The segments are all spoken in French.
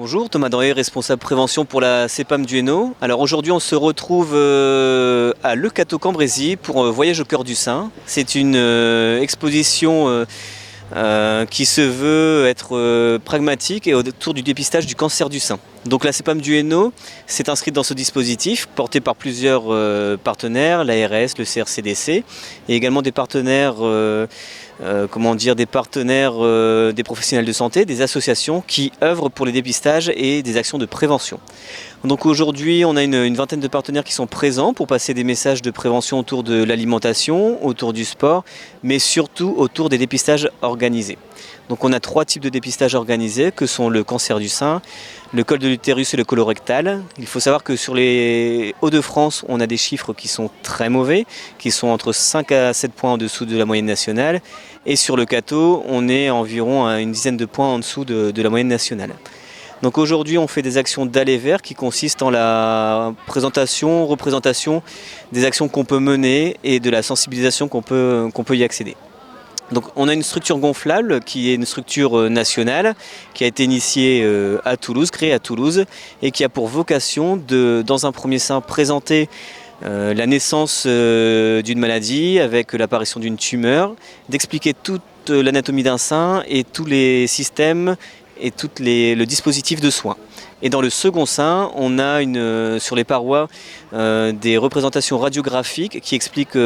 Bonjour, Thomas Dorier, responsable prévention pour la CEPAM du Hainaut. Alors aujourd'hui on se retrouve à Le Cateau-Cambrésis pour Voyage au cœur du sein. C'est une exposition qui se veut être pragmatique et autour du dépistage du cancer du sein. Donc la CEPAM du Hainaut s'est inscrite dans ce dispositif porté par plusieurs partenaires, l'ARS, le CRCDC et également des partenaires des professionnels de santé, des associations qui œuvrent pour les dépistages et des actions de prévention. Donc aujourd'hui, on a une vingtaine de partenaires qui sont présents pour passer des messages de prévention autour de l'alimentation, autour du sport, mais surtout autour des dépistages organisés. Donc on a 3 types de dépistages organisés que sont le cancer du sein, le col de l'utérus et le colorectal. Il faut savoir que sur les Hauts-de-France, on a des chiffres qui sont très mauvais, qui sont entre 5 à 7 points en dessous de la moyenne nationale. Et sur le Cateau, on est environ à une dizaine de points en dessous de la moyenne nationale. Donc aujourd'hui, on fait des actions d'aller vers qui consistent en la représentation des actions qu'on peut mener et de la sensibilisation qu'on peut y accéder. Donc on a une structure gonflable qui est une structure nationale qui a été initiée à Toulouse, créée à Toulouse et qui a pour vocation de, dans un premier temps, présenter la naissance d'une maladie avec l'apparition d'une tumeur, d'expliquer toute l'anatomie d'un sein et tous les systèmes et le dispositif de soins. Et dans le second sein, on a sur les parois des représentations radiographiques qui expliquent,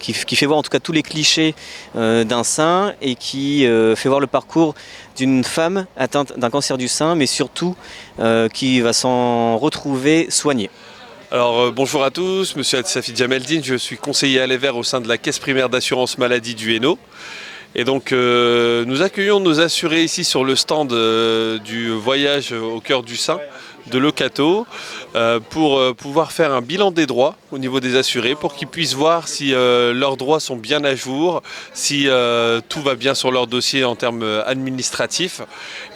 qui fait voir en tout cas tous les clichés d'un sein et qui fait voir le parcours d'une femme atteinte d'un cancer du sein, mais surtout qui va s'en retrouver soignée. Alors bonjour à tous, monsieur Safi Djameldine, je suis conseiller à l'EVER au sein de la Caisse primaire d'assurance maladie du Hainaut. Et donc nous accueillons nos assurés ici sur le stand du voyage au cœur du sein de Le Cateau pour pouvoir faire un bilan des droits au niveau des assurés pour qu'ils puissent voir si leurs droits sont bien à jour, si tout va bien sur leur dossier en termes administratifs.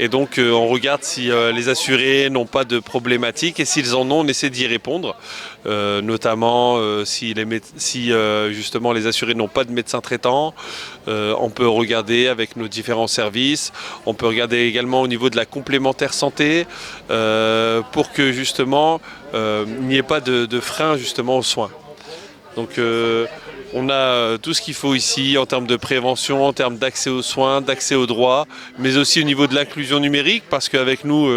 Et donc on regarde si les assurés n'ont pas de problématiques et s'ils en ont, on essaie d'y répondre. Notamment si justement les assurés n'ont pas de médecin traitant, on peut regarder avec nos différents services, on peut regarder également au niveau de la complémentaire santé pour que justement il n'y ait pas de frein justement aux soins. Donc on a tout ce qu'il faut ici en termes de prévention, en termes d'accès aux soins, d'accès aux droits, mais aussi au niveau de l'inclusion numérique, parce qu'avec nous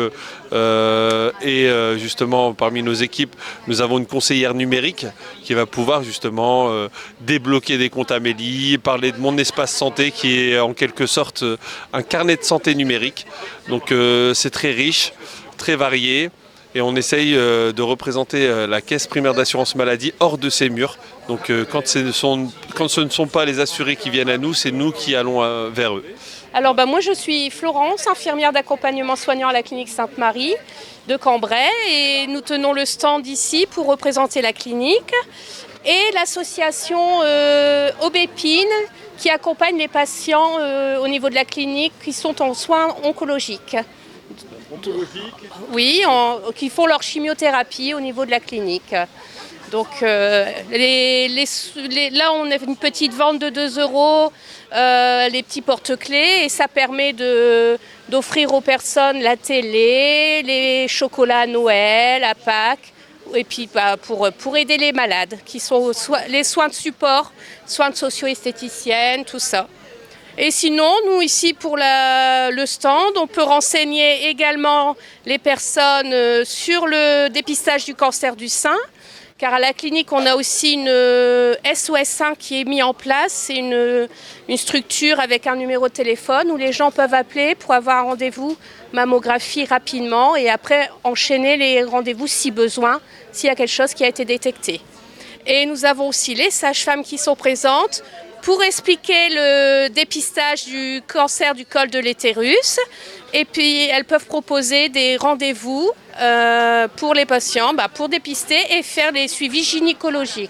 justement parmi nos équipes, nous avons une conseillère numérique qui va pouvoir justement débloquer des comptes Amélie, parler de mon espace santé qui est en quelque sorte un carnet de santé numérique. Donc c'est très riche, très varié. Et on essaye de représenter la caisse primaire d'assurance maladie hors de ses murs. Donc quand ce ne sont pas les assurés qui viennent à nous, c'est nous qui allons vers eux. Alors moi je suis Florence, infirmière d'accompagnement soignant à la clinique Sainte-Marie de Cambrai. Et nous tenons le stand ici pour représenter la clinique et l'association Aubépine qui accompagne les patients au niveau de la clinique qui sont en soins oncologiques. Oui, qui font leur chimiothérapie au niveau de la clinique. Donc là, on a une petite vente de 2 €, les petits porte-clés, et ça permet d'offrir aux personnes la télé, les chocolats à Noël, à Pâques, et puis pour aider les malades, qui sont les soins de support, soins de socio-esthéticienne, tout ça. Et sinon, nous ici pour le stand, on peut renseigner également les personnes sur le dépistage du cancer du sein, car à la clinique, on a aussi une SOS1 qui est mise en place. C'est une structure avec un numéro de téléphone où les gens peuvent appeler pour avoir un rendez-vous mammographie rapidement et après enchaîner les rendez-vous si besoin, s'il y a quelque chose qui a été détecté. Et nous avons aussi les sages-femmes qui sont présentes pour expliquer le dépistage du cancer du col de l'utérus. Et puis elles peuvent proposer des rendez-vous pour les patients, pour dépister et faire des suivis gynécologiques.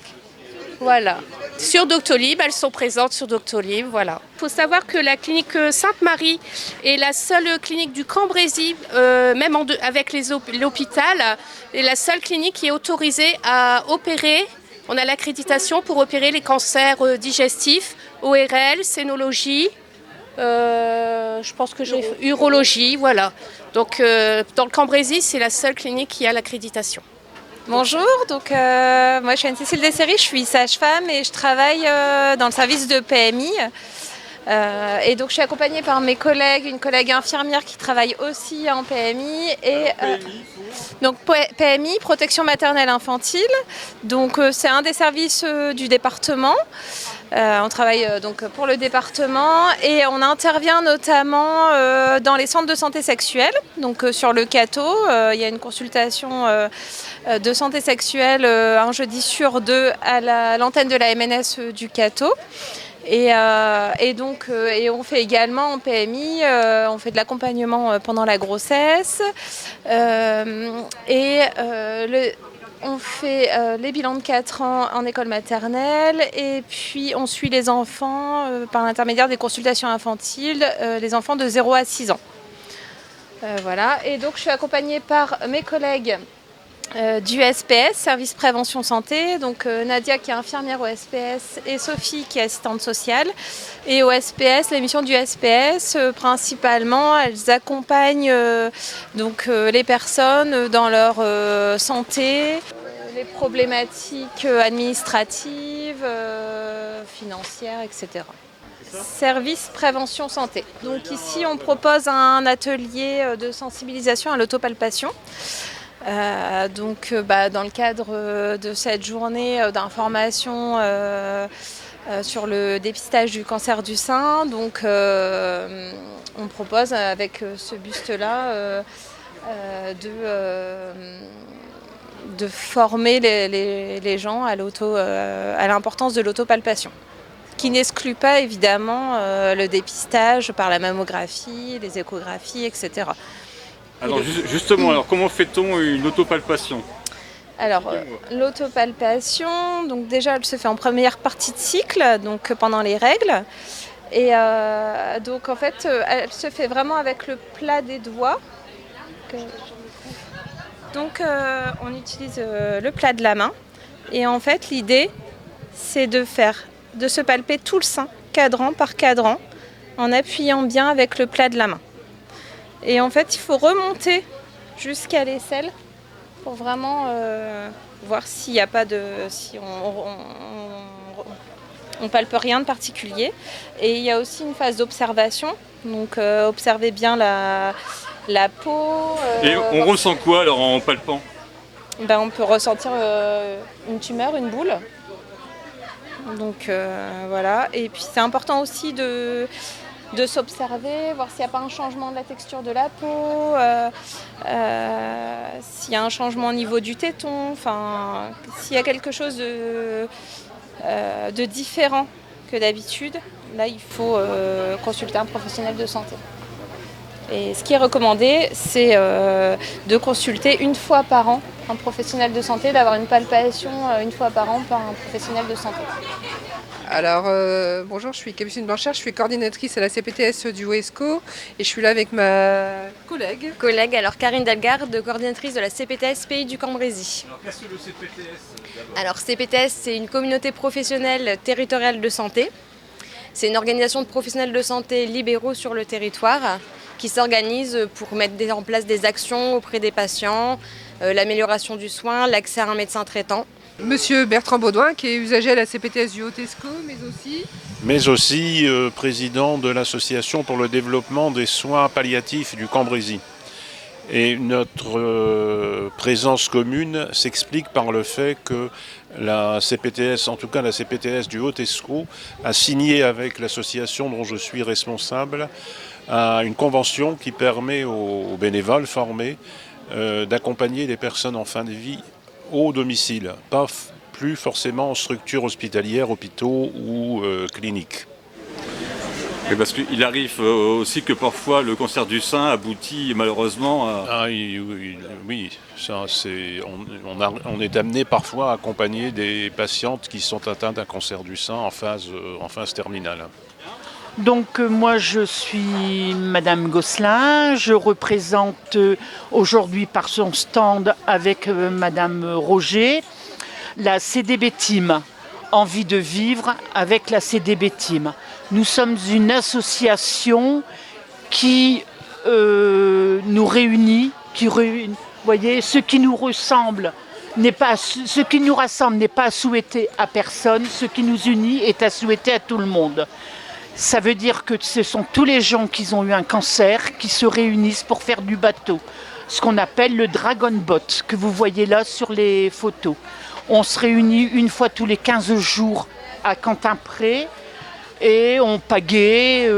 Voilà. Sur Doctolib, elles sont présentes sur Doctolib, voilà. Il faut savoir que la clinique Sainte-Marie est la seule clinique du Cambrésis, même avec l'hôpital, est la seule clinique qui est autorisée à opérer. On a l'accréditation pour opérer les cancers digestifs, ORL, cénologie, Je pense que j'ai urologie, voilà. Donc dans le Cambrésis, c'est la seule clinique qui a l'accréditation. Bonjour, donc moi je suis Anne-Cécile Desséry, je suis sage-femme et je travaille dans le service de PMI. Et donc je suis accompagnée par mes collègues, une collègue infirmière qui travaille aussi en PMI. Donc PMI, protection maternelle infantile. Donc c'est un des services du département. On travaille donc pour le département et on intervient notamment dans les centres de santé sexuelle. Donc sur le CATO, il y a une consultation de santé sexuelle un jeudi sur deux à l'antenne de la MNS du CATO. Et on fait également en PMI, on fait de l'accompagnement pendant la grossesse on fait les bilans de 4 ans en école maternelle et puis on suit les enfants par l'intermédiaire des consultations infantiles, les enfants de 0 à 6 ans. Voilà, et donc je suis accompagnée par mes collègues du SPS, service prévention santé, donc Nadia qui est infirmière au SPS et Sophie qui est assistante sociale. Et au SPS, les missions du SPS, principalement, elles accompagnent les personnes dans leur santé, les problématiques administratives, financières, etc. Service prévention santé. Donc ici, on propose un atelier de sensibilisation à l'autopalpation. Dans le cadre de cette journée d'information sur le dépistage du cancer du sein, on propose avec ce buste-là de former les gens à l'importance de l'autopalpation, qui n'exclut pas évidemment le dépistage par la mammographie, les échographies, etc. Alors justement, comment fait-on une autopalpation ? Alors l'autopalpation, donc déjà elle se fait en première partie de cycle, donc pendant les règles. Et donc en fait elle se fait vraiment avec le plat des doigts. Donc on utilise le plat de la main. Et en fait l'idée c'est de se palper tout le sein, cadran par cadran, en appuyant bien avec le plat de la main. Et en fait, il faut remonter jusqu'à l'aisselle pour vraiment voir s'il n'y a pas si on palpe rien de particulier. Et il y a aussi une phase d'observation. Donc observez bien la peau. Et on ressent quoi alors en palpant ? On peut ressentir une tumeur, une boule. Donc voilà. Et puis c'est important aussi de s'observer, voir s'il n'y a pas un changement de la texture de la peau, s'il y a un changement au niveau du téton, s'il y a quelque chose de différent que d'habitude, là il faut consulter un professionnel de santé. Et ce qui est recommandé, c'est de consulter une fois par an un professionnel de santé, d'avoir une palpation une fois par an par un professionnel de santé. Alors bonjour, je suis Capucine Blanchard, je suis coordinatrice à la CPTS du WESCO et je suis là avec ma collègue. Alors Karine Delgarde, coordinatrice de la CPTS Pays du Cambrésis. Alors qu'est-ce que le CPTS ? Alors CPTS, c'est une communauté professionnelle territoriale de santé. C'est une organisation de professionnels de santé libéraux sur le territoire qui s'organise pour mettre en place des actions auprès des patients, l'amélioration du soin, l'accès à un médecin traitant. Monsieur Bertrand Baudouin, qui est usager à la CPTS du Haut-Escaut, mais aussi président de l'association pour le développement des soins palliatifs du Cambrésis. Et notre présence commune s'explique par le fait que la CPTS, en tout cas la CPTS du Haut-Escaut, a signé avec l'association dont je suis responsable une convention qui permet aux bénévoles formés d'accompagner les personnes en fin de vie au domicile, pas plus forcément en structure hospitalière, hôpitaux ou cliniques. Et parce qu'il arrive aussi que parfois le cancer du sein aboutit malheureusement à... Oui, ça, on est amené parfois à accompagner des patientes qui sont atteintes d'un cancer du sein en phase terminale. Donc moi je suis Madame Gosselin, je représente aujourd'hui par son stand avec Madame Roger la CDB Team, envie de vivre avec la CDB Team. Nous sommes une association qui nous réunit, vous voyez, ce qui nous rassemble n'est pas à souhaiter à personne, ce qui nous unit est à souhaiter à tout le monde. Ça veut dire que ce sont tous les gens qui ont eu un cancer qui se réunissent pour faire du bateau, ce qu'on appelle le Dragon Boat, que vous voyez là sur les photos. On se réunit une fois tous les 15 jours à Quentin-Pré et on pagaie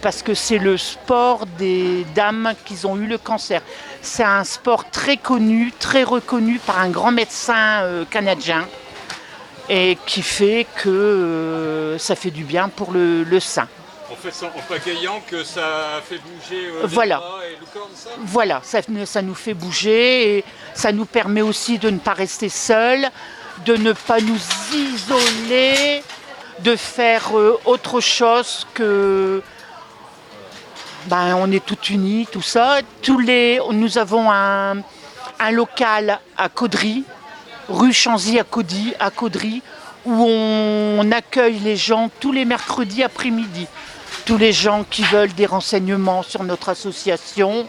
parce que c'est le sport des dames qui ont eu le cancer. C'est un sport très connu, très reconnu par un grand médecin canadien et qui fait que ça fait du bien pour le sein. On fait ça en pagayant que ça fait bouger Voilà. les bras et le corps, ça ? Voilà, ça nous fait bouger et ça nous permet aussi de ne pas rester seuls, de ne pas nous isoler, de faire autre chose que... on est tous unis, tout ça. Nous avons un local à Caudry, rue Chanzy à Caudry, où on accueille les gens tous les mercredis après-midi. Tous les gens qui veulent des renseignements sur notre association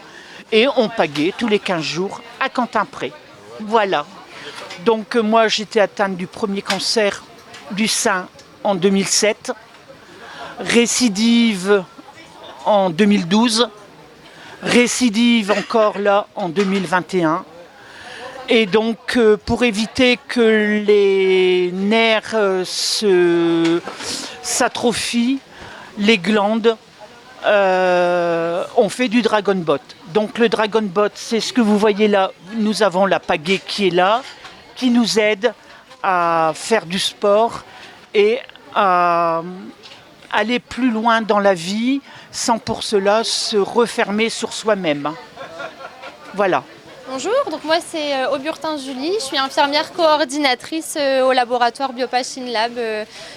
et on pagaie tous les 15 jours à Quentin-Pré. Voilà. Donc moi j'étais atteinte du premier cancer du sein en 2007, récidive en 2012, récidive encore là en 2021. Et donc pour éviter que les nerfs s'atrophient, les glandes, on fait du Dragon Boat. Donc le Dragon Boat, c'est ce que vous voyez là. Nous avons la pagaie qui est là, qui nous aide à faire du sport et à aller plus loin dans la vie sans pour cela se refermer sur soi-même. Voilà. Bonjour, donc moi c'est Auburtin Julie, je suis infirmière coordinatrice au laboratoire Biopachine Lab.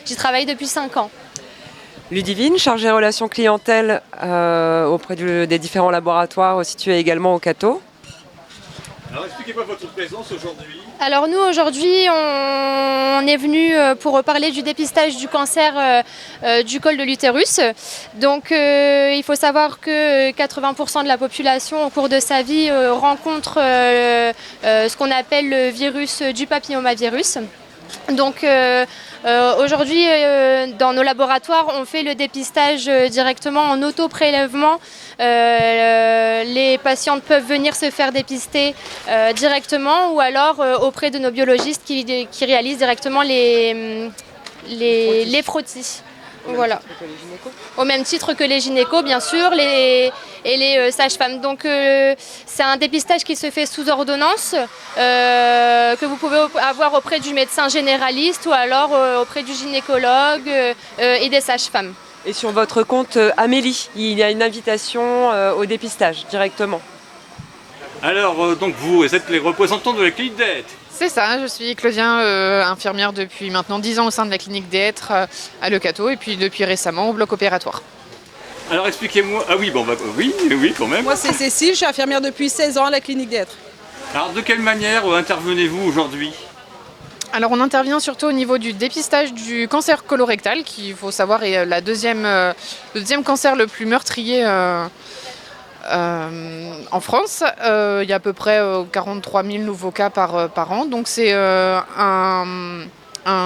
J'y travaille depuis 5 ans. Ludivine, chargée relations clientèle auprès des différents laboratoires situés également au Cateau. Alors expliquez-moi votre présence aujourd'hui. Alors nous aujourd'hui on est venu pour parler du dépistage du cancer du col de l'utérus. Donc il faut savoir que 80% de la population au cours de sa vie rencontre ce qu'on appelle le virus du papillomavirus. Donc aujourd'hui, dans nos laboratoires, on fait le dépistage directement en auto-prélèvement. Les patientes peuvent venir se faire dépister directement ou alors auprès de nos biologistes qui réalisent directement les frottis. Voilà. Au même titre que les gynécos, bien sûr, et les sages-femmes. Donc c'est un dépistage qui se fait sous ordonnance, que vous pouvez avoir auprès du médecin généraliste ou alors auprès du gynécologue et des sages-femmes. Et sur votre compte Amélie, il y a une invitation au dépistage directement. Alors donc vous êtes les représentants de la clinique d'Hêtre. C'est ça, je suis Claudien, infirmière depuis maintenant 10 ans au sein de la clinique d'Hêtre à Le Cateau et puis depuis récemment au bloc opératoire. Alors expliquez-moi, oui quand même. Moi c'est Cécile, je suis infirmière depuis 16 ans à la clinique d'Hêtre. Alors de quelle manière intervenez-vous aujourd'hui ? Alors on intervient surtout au niveau du dépistage du cancer colorectal qui, il faut savoir, est le deuxième cancer le plus meurtrier en France. Il y a à peu près 43 000 nouveaux cas par an, donc c'est un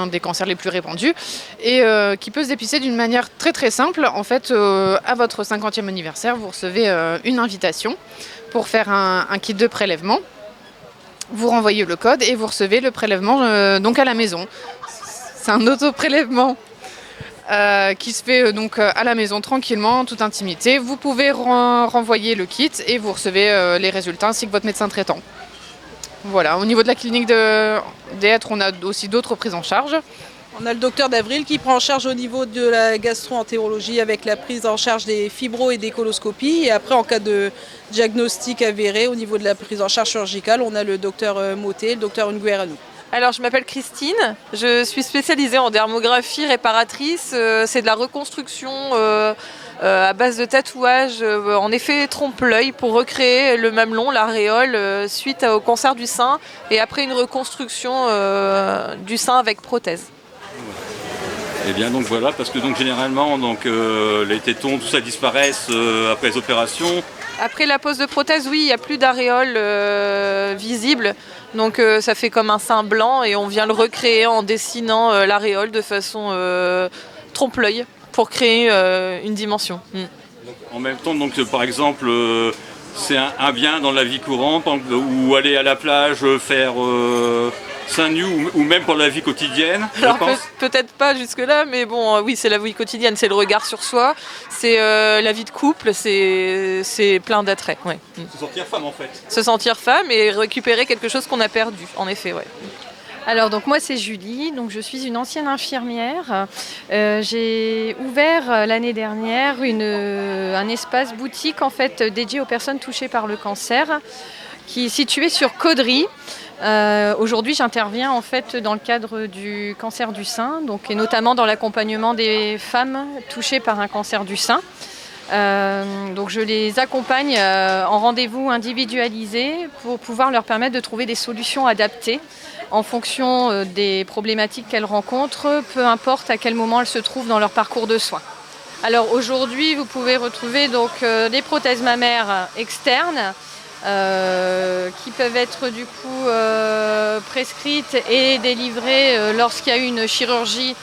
des cancers les plus répandus et qui peut se dépister d'une manière très très simple. En fait, à votre 50e anniversaire, vous recevez une invitation pour faire un kit de prélèvement. Vous renvoyez le code et vous recevez le prélèvement donc à la maison. C'est un auto-prélèvement qui se fait donc à la maison tranquillement, en toute intimité. Vous pouvez renvoyer le kit et vous recevez les résultats ainsi que votre médecin traitant. Voilà, au niveau de la clinique d'Hêtre, on a aussi d'autres prises en charge. On a le docteur d'Avril qui prend en charge au niveau de la gastro-entérologie avec la prise en charge des fibros et des coloscopies. Et après, en cas de diagnostic avéré au niveau de la prise en charge chirurgicale, on a le docteur Motet, le docteur Ngueranou. Alors je m'appelle Christine, je suis spécialisée en dermographie réparatrice, c'est de la reconstruction à base de tatouage en effet trompe-l'œil pour recréer le mamelon, l'aréole suite au cancer du sein et après une reconstruction du sein avec prothèse. Eh bien donc voilà, parce que donc généralement donc, les tétons, tout ça disparaissent après les opérations. Après la pose de prothèse, oui, il n'y a plus d'aréole visible. Donc ça fait comme un sein blanc et on vient le recréer en dessinant l'aréole de façon trompe-l'œil pour créer une dimension. Donc, en même temps, donc, par exemple, c'est un bien dans la vie courante, ou aller à la plage faire seins nus, ou même pour la vie quotidienne, Alors je pense. peut-être pas jusque-là, mais bon, oui, c'est la vie quotidienne, c'est le regard sur soi, c'est la vie de couple, c'est plein d'attraits. Ouais. Se sentir femme en fait. Se sentir femme et récupérer quelque chose qu'on a perdu, en effet, ouais. Alors donc moi c'est Julie, donc je suis une ancienne infirmière. J'ai ouvert l'année dernière un espace boutique en fait dédié aux personnes touchées par le cancer, qui est situé sur Caudry. Aujourd'hui j'interviens en fait dans le cadre du cancer du sein, donc et notamment dans l'accompagnement des femmes touchées par un cancer du sein. Donc je les accompagne en rendez-vous individualisé pour pouvoir leur permettre de trouver des solutions adaptées en fonction des problématiques qu'elles rencontrent, peu importe à quel moment elles se trouvent dans leur parcours de soins. Alors aujourd'hui, vous pouvez retrouver donc des prothèses mammaires externes qui peuvent être du coup prescrites et délivrées lorsqu'il y a eu une chirurgie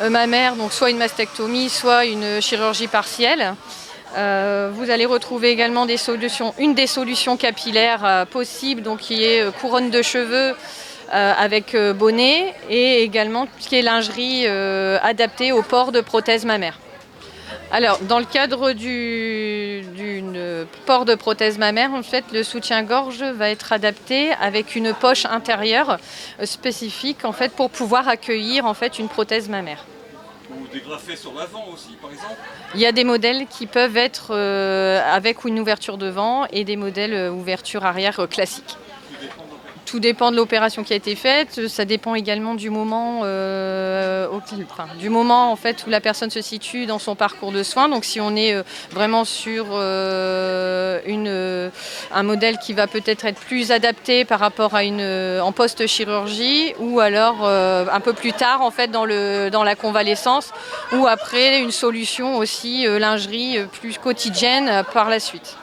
mammaire, donc soit une mastectomie, soit une chirurgie partielle. Vous allez retrouver également une des solutions capillaires possibles, donc qui est couronne de cheveux avec bonnet, et également tout ce qui est lingerie adaptée au port de prothèses mammaires. Alors, dans le cadre d'une port de prothèse mammaire, en fait, le soutien-gorge va être adapté avec une poche intérieure spécifique en fait, pour pouvoir accueillir en fait, une prothèse mammaire. Ou dégrafé sur l'avant aussi, par exemple. Il y a des modèles qui peuvent être avec une ouverture devant et des modèles ouverture arrière classiques. Tout dépend de l'opération qui a été faite. Ça dépend également du moment, en fait, où la personne se situe dans son parcours de soins. Donc si on est vraiment sur un modèle qui va peut-être être plus adapté par rapport à en post-chirurgie, ou alors un peu plus tard en fait, dans la convalescence, ou après une solution aussi lingerie plus quotidienne par la suite.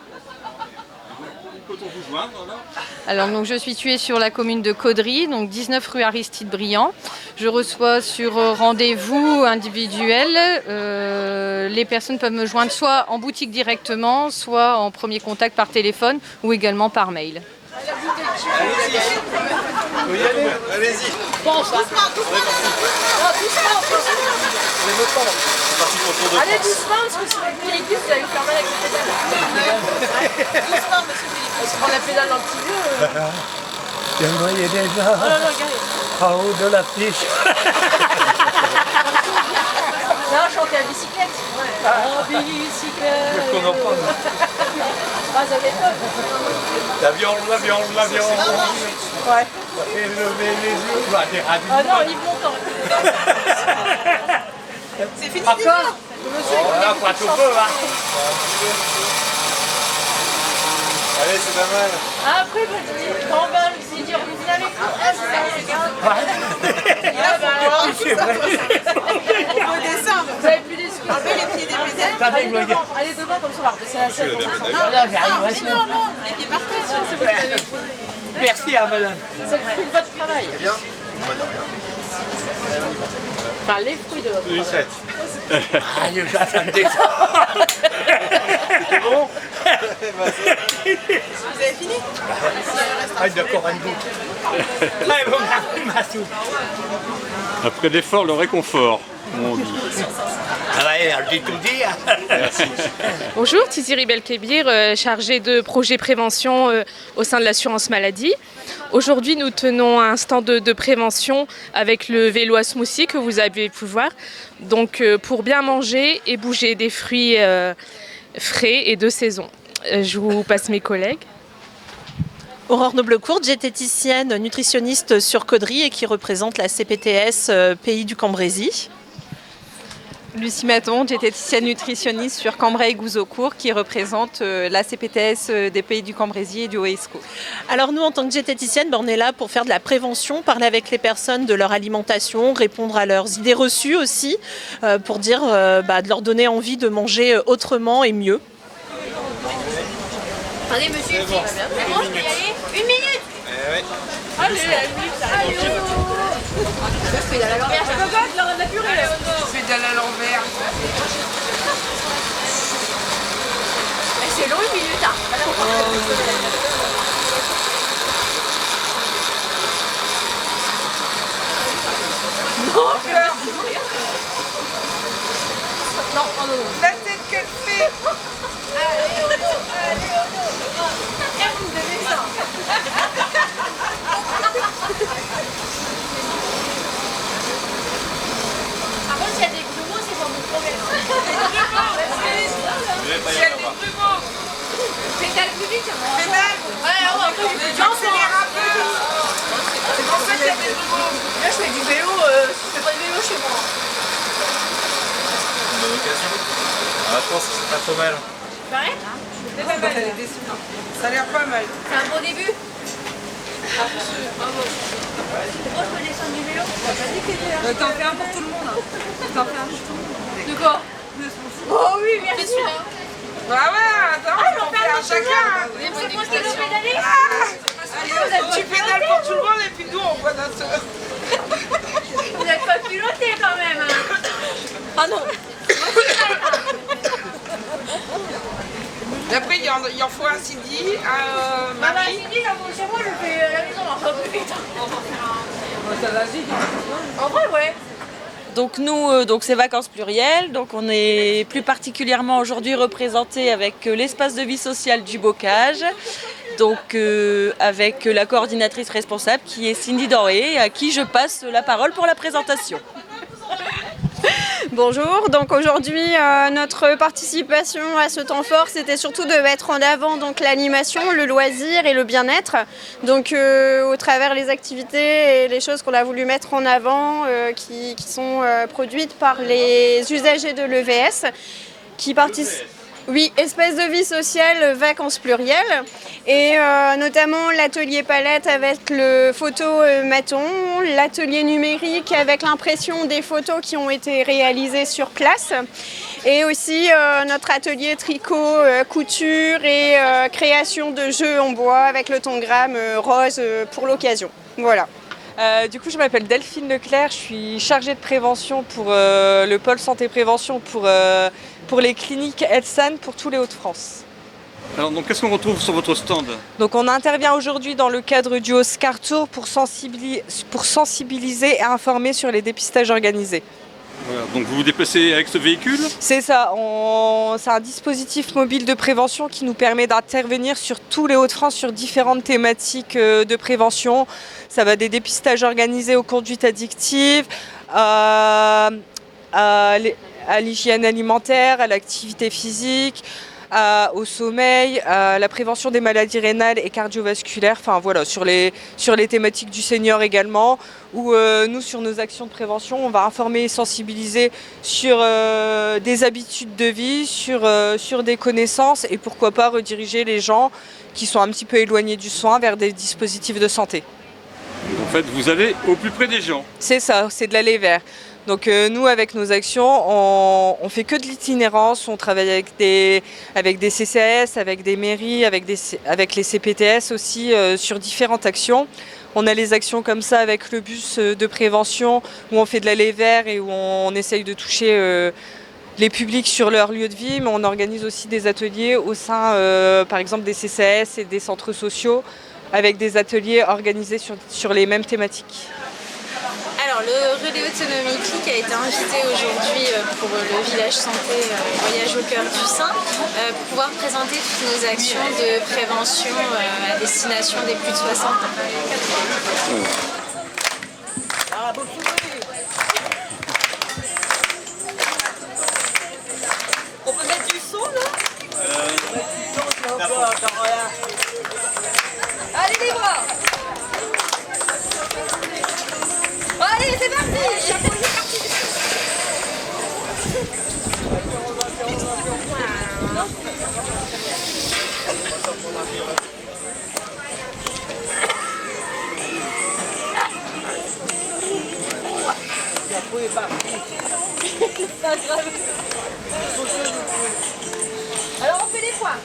Alors donc je suis située sur la commune de Caudry, donc 19 rue Aristide Briand. Je reçois sur rendez-vous individuel. Les personnes peuvent me joindre soit en boutique directement, soit en premier contact par téléphone ou également par mail. Allez-y. Allez doucement parce que sur les pellicules vous allez faire mal avec les pédales. Doucement monsieur Philippe, on se prend la pédale dans le petit vieux. Je me voyais déjà Oh là là, regardez. en haut de la fiche. Là, on chantait à bicyclette. En bicyclette. Je connais pas. Ah, ça fait top. L'avion. Ouais. Et lever les yeux. Bah, des radis. Ah non, Yves Montand. C'est fini déjà. Le monsieur, il Voilà, connaît pas beaucoup tout de peu, chansons. hein. Allez, c'est pas mal. Après, quand on va lui dire, vous venez avec nous. Ah, c'est ça, regarde. C'est vrai. On peut descendre. Vous avez plus d'excuses. Enlevez les pieds des pédales. Allez devant comme ça, on va redescendre la scène. Non, les pieds partout. C'est vous qui l'avez fait. Merci, madame. C'est le fruit de votre travail. Bien. Enfin, les fruits de votre Une travail. 7. Ah, ça me descend. C'est bon. Vous avez fini? Ah, d'accord, un bout. Ouais, bon, ma soupe. Après l'effort, le réconfort, on dit. Ah ouais, j'ai tout dit. Merci. Bonjour, Tiziri Belkebir, chargée de projet prévention au sein de l'assurance maladie. Aujourd'hui, nous tenons un stand de prévention avec le vélo à smoothie que vous avez pu voir. Donc, pour bien manger et bouger des fruits frais et de saison. Je vous passe mes collègues. Aurore Noblecourt, diététicienne nutritionniste sur Caudry et qui représente la CPTS Pays du Cambrésis. Lucie Maton, diététicienne nutritionniste sur Cambrai et Gouzeaucourt, qui représente la CPTS des pays du Cambrésis et du Haut-Escaut. Alors nous, en tant que diététicienne, on est là pour faire de la prévention, parler avec les personnes de leur alimentation, répondre à leurs idées reçues aussi, pour dire de leur donner envie de manger autrement et mieux. Allez monsieur, c'est bon, je peux y aller 1 minute. Allez, je pédale à l'envers. Je peux pas, de la purée là. Je pédale à l'envers. C'est long 1 minute, hein. Non, non. La tête qu'elle fait. Allez, vous me donnez ça. Par contre, s'il y a des grumeaux, c'est pas mon problème. S'il y a des grumeaux, pédale plus vite. Pédale. Ouais, tu accélères un peu. C'est pour ça qu'il y a des grumeaux. Là, je fais du vélo, je fais pas de vélo chez moi. On a l'occasion. Je pense que c'est pas trop mal. Pareil. Ça a l'air pas mal. C'est un bon début. C'est bon, je peux descendre du vélo. T'en fais un pour tout le monde. T'en fais un pour tout le monde. De quoi? Oh oui, merci. Ah ouais, attends, on fait un chacun. C'est moi qui vais pédaler. Allez, tu pédales pour tout le monde et puis nous on voit notre soeur. Vous n'êtes pas piloté quand même. Ah non. Après, il en faut un Cindy, un Maman, Marie. Cindy, là, chez moi, je fais à la maison, on va plus vite. Ça va vite. En vrai, ouais. Donc nous, c'est Vacances Plurielles, donc on est plus particulièrement aujourd'hui représentés avec l'espace de vie sociale du Bocage, donc avec la coordinatrice responsable qui est Cindy Doré, à qui je passe la parole pour la présentation. Bonjour, donc aujourd'hui notre participation à ce temps fort c'était surtout de mettre en avant donc l'animation, le loisir et le bien-être. Donc au travers les activités et les choses qu'on a voulu mettre en avant qui sont produites par les usagers de l'EVS qui participent. Oui, espace de vie sociale, vacances plurielles, et notamment l'atelier palette avec le photomaton, l'atelier numérique avec l'impression des photos qui ont été réalisées sur place, et aussi notre atelier tricot, couture et création de jeux en bois avec le tangram rose pour l'occasion. Voilà. Du coup, je m'appelle Delphine Leclerc, je suis chargée de prévention pour le pôle santé-prévention pour les cliniques Elsan pour tous les Hauts-de-France. Alors, donc, qu'est-ce qu'on retrouve sur votre stand? Donc, on intervient aujourd'hui dans le cadre du Oscar Tour pour sensibiliser et informer sur les dépistages organisés. Voilà, donc vous vous déplacez avec ce véhicule? C'est ça, c'est un dispositif mobile de prévention qui nous permet d'intervenir sur tous les Hauts-de-France sur différentes thématiques de prévention. Ça va des dépistages organisés aux conduites addictives, à l'hygiène alimentaire, à l'activité physique, au sommeil, à la prévention des maladies rénales et cardiovasculaires, enfin voilà, sur les thématiques du senior également, où nous, sur nos actions de prévention, on va informer et sensibiliser sur des habitudes de vie, sur des connaissances et pourquoi pas rediriger les gens qui sont un petit peu éloignés du soin vers des dispositifs de santé. En fait, vous allez au plus près des gens. C'est ça, c'est de l'aller vers. Donc nous, avec nos actions, on fait que de l'itinérance, on travaille avec des CCAS, avec des mairies, avec les CPTS aussi sur différentes actions. On a les actions comme ça avec le bus de prévention où on fait de l'aller vers et où on essaye de toucher les publics sur leur lieu de vie, mais on organise aussi des ateliers au sein par exemple des CCAS et des centres sociaux avec des ateliers organisés sur les mêmes thématiques. Alors le relais autonomie qui a été invité aujourd'hui pour le village santé Voyage au cœur du sein pour pouvoir présenter toutes nos actions de prévention à destination des plus de 60 ans. On peut mettre du son là? Allez les bras! Allez, c'est parti! pas grave. Alors on fait les points.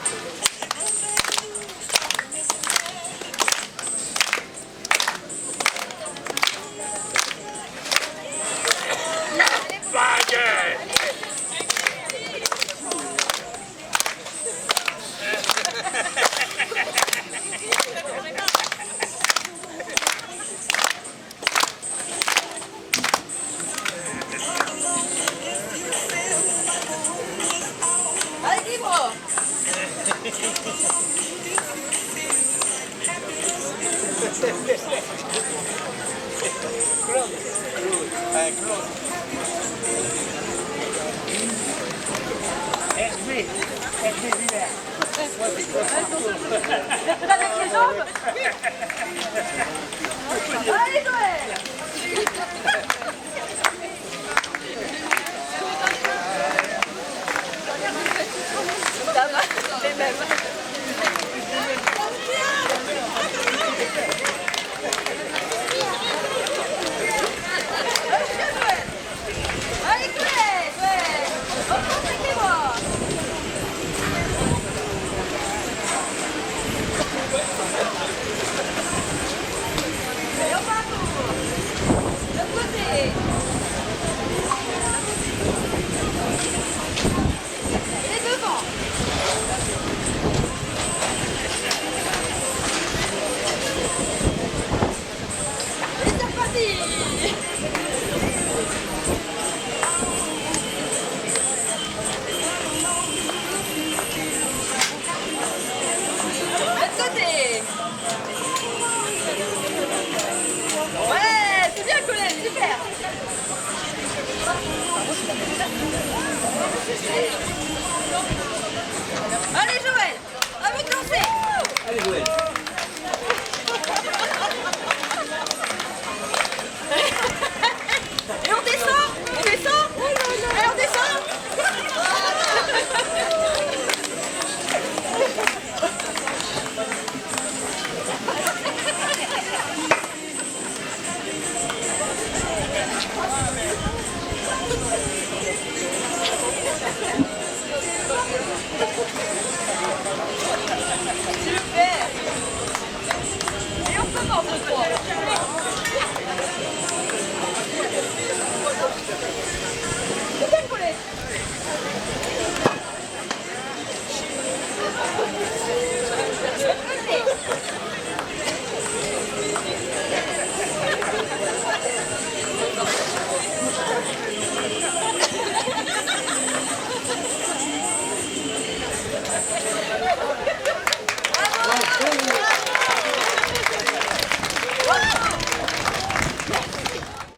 Allez, libre. Hervé Villers. Avec les jambes.